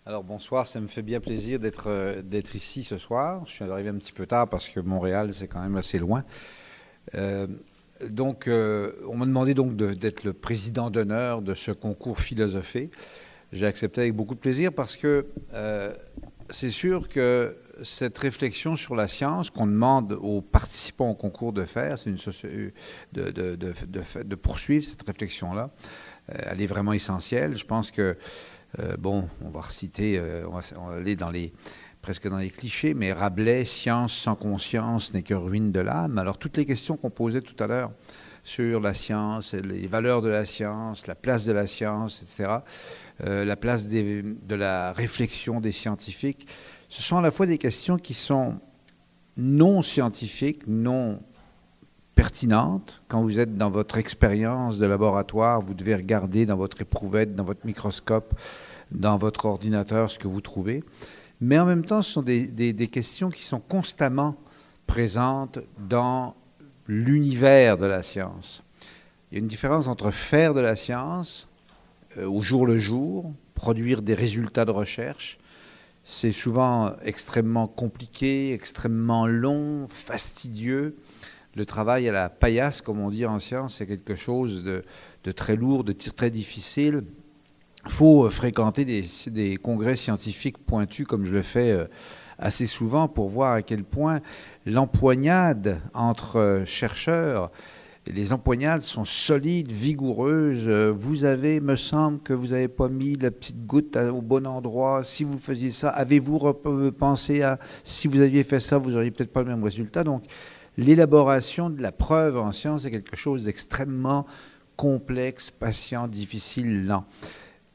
Alors bonsoir, ça me fait bien plaisir d'être ici ce soir. Je suis arrivé un petit peu tard parce que Montréal, c'est quand même assez loin. Euh, on m'a demandé donc d'être le président d'honneur de ce concours philosophé. J'ai accepté avec beaucoup de plaisir parce que c'est sûr que cette réflexion sur la science qu'on demande aux participants au concours de faire, c'est de poursuivre cette réflexion-là. Elle est vraiment essentielle. Je pense que on va reciter, on va aller presque dans les clichés, mais Rabelais, science sans conscience n'est que ruine de l'âme. Alors toutes les questions qu'on posait tout à l'heure sur la science, les valeurs de la science, la place de la science, etc., la place de la réflexion des scientifiques, ce sont à la fois des questions qui sont non scientifiques, non pertinentes. Quand vous êtes dans votre expérience de laboratoire, vous devez regarder dans votre éprouvette, dans votre microscope, dans votre ordinateur ce que vous trouvez. Mais en même temps, ce sont des questions qui sont constamment présentes dans l'univers de la science. Il y a une différence entre faire de la science au jour le jour, produire des résultats de recherche. C'est souvent extrêmement compliqué, extrêmement long, fastidieux. Le travail à la paillasse, comme on dit en science, c'est quelque chose de très lourd, de très difficile. Il faut fréquenter des congrès scientifiques pointus, comme je le fais assez souvent, pour voir à quel point l'empoignade entre chercheurs, les empoignades sont solides, vigoureuses. Vous avez, me semble que vous n'avez pas mis la petite goutte au bon endroit. Si vous faisiez ça, avez-vous pensé à si vous aviez fait ça, vous n'auriez peut-être pas le même résultat. Donc, l'élaboration de la preuve en science est quelque chose d'extrêmement complexe, patient, difficile, lent.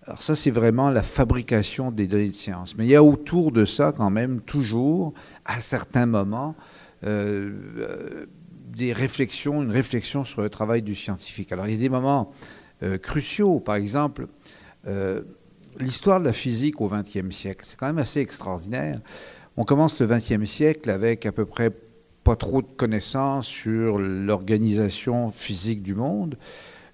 Alors ça, c'est vraiment la fabrication des données de science. Mais il y a autour de ça, quand même, toujours, à certains moments, une réflexion sur le travail du scientifique. Alors il y a des moments cruciaux, par exemple, l'histoire de la physique au XXe siècle. C'est quand même assez extraordinaire. On commence le XXe siècle avec à peu près pas trop de connaissances sur l'organisation physique du monde.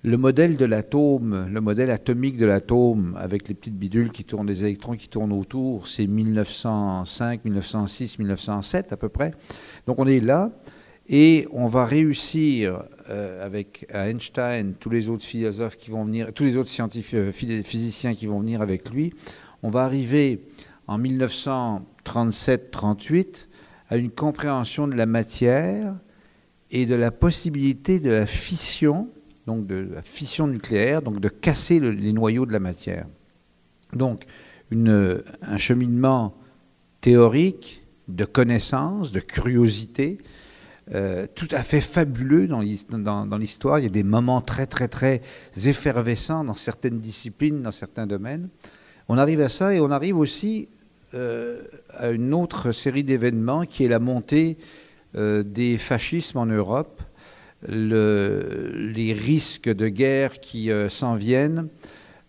Le modèle de l'atome, le modèle atomique de l'atome, avec les petites bidules qui tournent, les électrons qui tournent autour, c'est 1905, 1906, 1907 à peu près. Donc on est là, et on va réussir avec Einstein, tous les autres philosophes qui vont venir, tous les autres physiciens qui vont venir avec lui, on va arriver en 1937-38 à une compréhension de la matière et de la possibilité de la fission, donc de la fission nucléaire, donc de casser les noyaux de la matière. Donc un cheminement théorique de connaissance, de curiosité, tout à fait fabuleux dans l'histoire. Il y a des moments très, très, très effervescents dans certaines disciplines, dans certains domaines. On arrive à ça et on arrive aussi à une autre série d'événements qui est la montée des fascismes en Europe, les risques de guerre qui s'en viennent,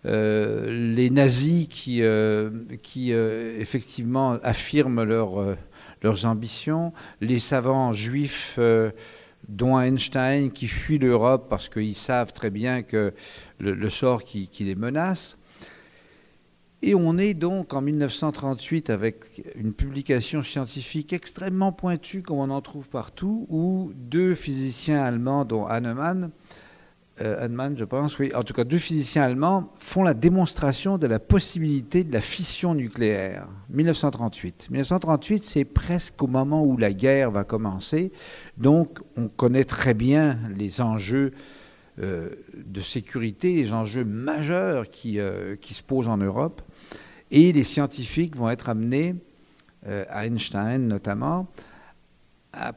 les nazis qui effectivement affirment leurs ambitions, les savants juifs dont Einstein qui fuient l'Europe parce qu'ils savent très bien que le sort qui les menace. Et on est donc en 1938 avec une publication scientifique extrêmement pointue, comme on en trouve partout, où deux physiciens allemands, dont Hahnemann, je pense, oui, en tout cas deux physiciens allemands, font la démonstration de la possibilité de la fission nucléaire. 1938. 1938, c'est presque au moment où la guerre va commencer, donc on connaît très bien les enjeux de sécurité, les enjeux majeurs qui se posent en Europe. Et les scientifiques vont être amenés, Einstein notamment, à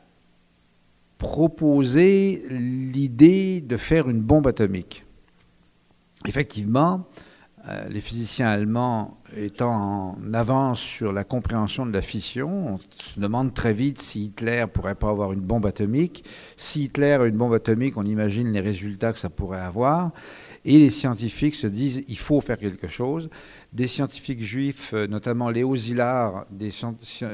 proposer l'idée de faire une bombe atomique. Effectivement, les physiciens allemands étant en avance sur la compréhension de la fission, on se demande très vite si Hitler ne pourrait pas avoir une bombe atomique. Si Hitler a une bombe atomique, on imagine les résultats que ça pourrait avoir. Et les scientifiques se disent il faut faire quelque chose. des scientifiques juifs, notamment Léo Szilard, des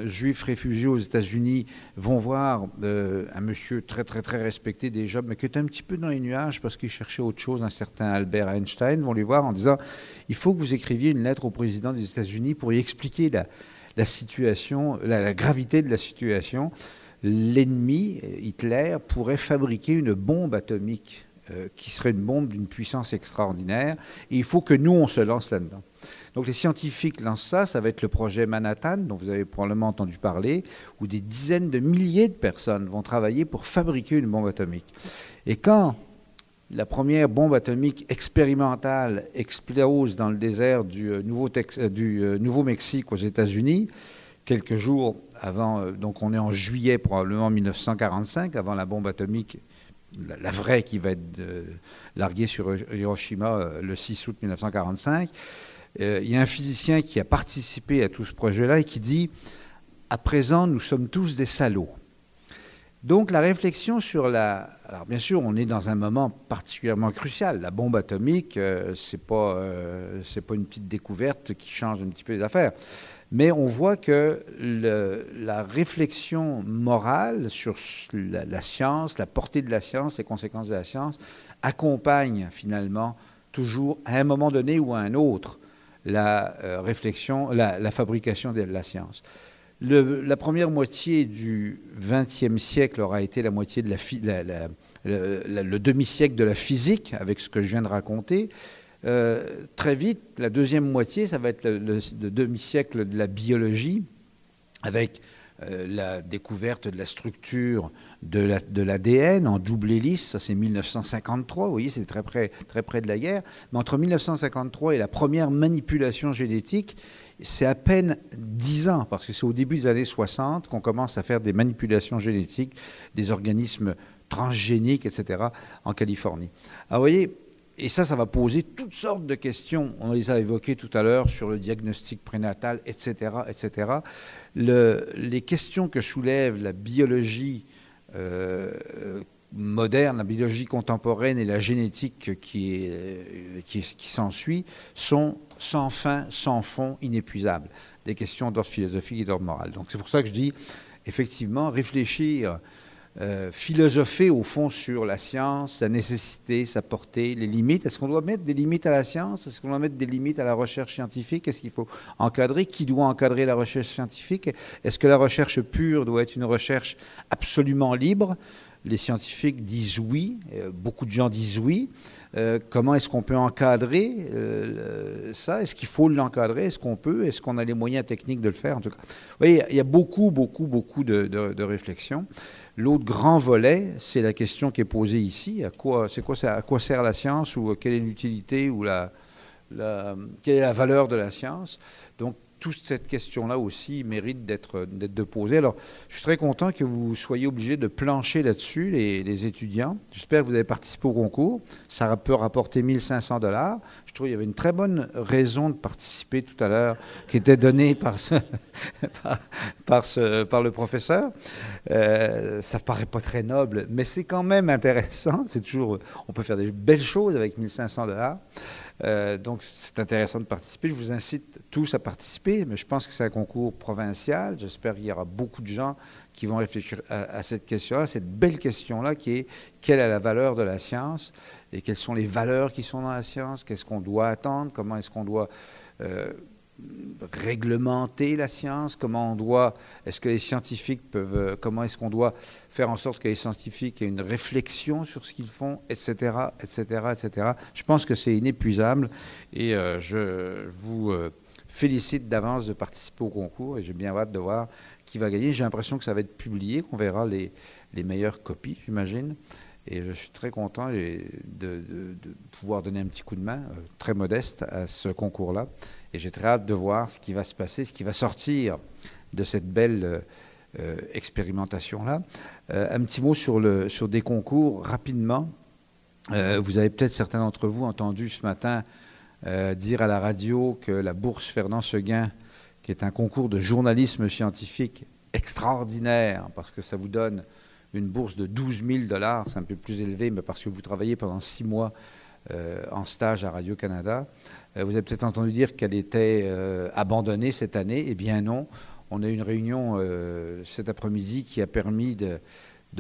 juifs réfugiés aux États-Unis, vont voir un monsieur très très très respecté déjà, mais qui est un petit peu dans les nuages parce qu'il cherchait autre chose, un certain Albert Einstein, vont lui voir en disant « Il faut que vous écriviez une lettre au président des États-Unis pour y expliquer la situation, la gravité de la situation. L'ennemi, Hitler, pourrait fabriquer une bombe atomique qui serait une bombe d'une puissance extraordinaire, et il faut que nous, on se lance là-dedans. » Donc les scientifiques lancent ça, ça va être le projet Manhattan, dont vous avez probablement entendu parler, où des dizaines de milliers de personnes vont travailler pour fabriquer une bombe atomique. Et quand la première bombe atomique expérimentale explose dans le désert du Nouveau-Mexique aux États-Unis, quelques jours avant, donc on est en juillet probablement 1945, avant la bombe atomique, la vraie qui va être larguée sur Hiroshima le 6 août 1945, il y a un physicien qui a participé à tout ce projet-là et qui dit « À présent, nous sommes tous des salauds ». Donc la réflexion sur la... Alors bien sûr, on est dans un moment particulièrement crucial. La bombe atomique, c'est pas une petite découverte qui change un petit peu les affaires. Mais on voit que la réflexion morale sur la science, la portée de la science, les conséquences de la science, accompagne finalement toujours, à un moment donné ou à un autre, la réflexion, la fabrication de la science. La première moitié du XXe siècle aura été la moitié de le demi-siècle de la physique, avec ce que je viens de raconter. Très vite, la deuxième moitié, ça va être le demi-siècle de la biologie, avec la découverte de la structure de l'ADN en double hélice. Ça, c'est 1953, vous voyez, c'est très près de la guerre. Mais entre 1953 et la première manipulation génétique, c'est à peine 10 ans, parce que c'est au début des années 60 qu'on commence à faire des manipulations génétiques, des organismes transgéniques, etc., en Californie. Alors, vous voyez, et ça va poser toutes sortes de questions. On les a évoquées tout à l'heure sur le diagnostic prénatal, etc., etc. Les questions que soulève la biologie moderne, la biologie contemporaine et la génétique qui s'ensuit sont sans fin, sans fond, inépuisables. Des questions d'ordre philosophique et d'ordre moral. Donc c'est pour ça que je dis, effectivement, réfléchir, philosopher au fond sur la science, sa nécessité, sa portée, les limites. Est-ce qu'on doit mettre des limites à la science? Est-ce qu'on doit mettre des limites à la recherche scientifique? Est-ce qu'il faut encadrer? Qui doit encadrer la recherche scientifique? Est-ce que la recherche pure doit être une recherche absolument libre? Les scientifiques disent oui, beaucoup de gens disent oui. Comment est-ce qu'on peut encadrer ça? Est-ce qu'il faut l'encadrer? Est-ce qu'on peut? Est-ce qu'on a les moyens techniques de le faire? En tout cas, vous voyez, il y a beaucoup de réflexions. L'autre grand volet, c'est la question qui est posée ici. À quoi sert la science, ou quelle est l'utilité, ou quelle est la valeur de la science? Donc, toute cette question-là aussi mérite d'être posée. Alors, je suis très content que vous soyez obligés de plancher là-dessus, les étudiants. J'espère que vous avez participé au concours. Ça peut rapporter 1 500 $. Je trouve qu'il y avait une très bonne raison de participer tout à l'heure, qui était donnée par le professeur. Ça paraît pas très noble, mais c'est quand même intéressant. C'est toujours, on peut faire des belles choses avec 1 500 $. Donc, c'est intéressant de participer. Je vous incite tous à participer, mais je pense que c'est un concours provincial. J'espère qu'il y aura beaucoup de gens qui vont réfléchir à cette question-là, cette belle question-là qui est quelle est la valeur de la science et quelles sont les valeurs qui sont dans la science, qu'est-ce qu'on doit attendre, comment est-ce qu'on doit réglementer la science, est-ce que les scientifiques peuvent, comment est-ce qu'on doit faire en sorte que les scientifiques aient une réflexion sur ce qu'ils font, etc., etc., etc. Je pense que c'est inépuisable et je vous félicite d'avance de participer au concours et j'ai bien hâte de voir qui va gagner. J'ai l'impression que ça va être publié, qu'on verra les meilleures copies, j'imagine. Et je suis très content de pouvoir donner un petit coup de main, très modeste, à ce concours-là. Et j'ai très hâte de voir ce qui va se passer, ce qui va sortir de cette belle expérimentation-là. Un petit mot sur des concours, rapidement. Vous avez peut-être, certains d'entre vous, entendu ce matin dire à la radio que la bourse Fernand Seguin, qui est un concours de journalisme scientifique extraordinaire, parce que ça vous donne une bourse de 12 000 $, c'est un peu plus élevé, mais parce que vous travaillez pendant 6 mois en stage à Radio-Canada. Vous avez peut-être entendu dire qu'elle était abandonnée cette année. Eh bien non, on a eu une réunion cet après-midi qui a permis de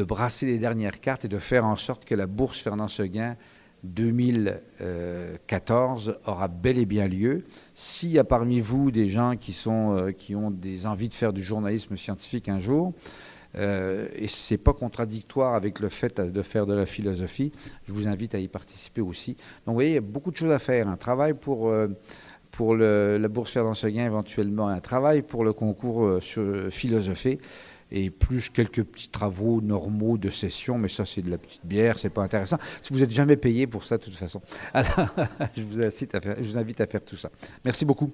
brasser les dernières cartes et de faire en sorte que la bourse Fernand-Séguin 2014 aura bel et bien lieu. S'il y a parmi vous des gens qui ont des envies de faire du journalisme scientifique un jour, et ce n'est pas contradictoire avec le fait de faire de la philosophie, je vous invite à y participer aussi. Donc vous voyez, il y a beaucoup de choses à faire. Un travail pour la bourse Fernand-Séguin éventuellement, un travail pour le concours sur philosophie, et plus quelques petits travaux normaux de session, mais ça c'est de la petite bière, c'est pas intéressant. Vous n'êtes jamais payé pour ça de toute façon. Alors, je vous invite à faire tout ça. Merci beaucoup.